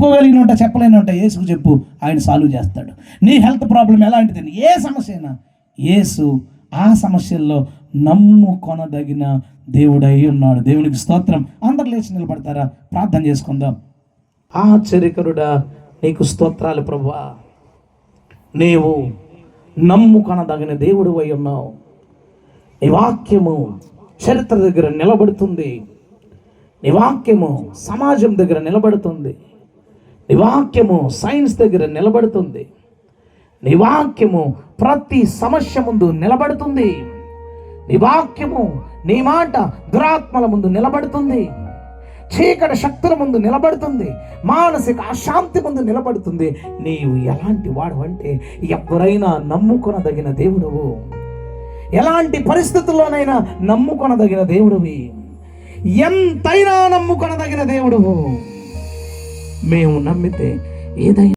చెప్పుకోగలిగిన ఉంటా చెప్పలేని ఉంటా యేసుకు చెప్పు, ఆయన సాల్వ్ చేస్తాడు. నీ హెల్త్ ప్రాబ్లం ఎలాంటిది, ఏ సమస్య అయినా యేసు ఆ సమస్యల్లో నమ్ముకొనదగిన దేవుడై ఉన్నాడు. దేవునికి స్తోత్రం. అందరు లేచి నిలబడతారా? ప్రార్థన చేసుకుందాం. ఆశ్చర్యకరుడా, నీకు స్తోత్రాలు ప్రభువా. నీవు నమ్ముకొనదగిన దేవుడు అయి ఉన్నావు. నీ వాక్యము చరిత్ర దగ్గర నిలబడుతుంది. నీ వాక్యము సమాజం దగ్గర నిలబడుతుంది. నీ వాక్యము సైన్స్ దగ్గర నిలబడుతుంది. నీ వాక్యము ప్రతి సమస్య ముందు నిలబడుతుంది. నీ వాక్యము, నీ మాట దురాత్మల ముందు నిలబడుతుంది. చీకటి శక్తుల ముందు నిలబడుతుంది. మానసిక అశాంతి ముందు నిలబడుతుంది. నీవు ఎలాంటి వాడు అంటే ఎవరైనా నమ్ముకొనదగిన దేవుడవు. ఎలాంటి పరిస్థితుల్లోనైనా నమ్ముకొనదగిన దేవుడివి. ఎంతైనా నమ్ముకొనదగిన దేవుడవు. మేము నమ్మితే ఏదైనా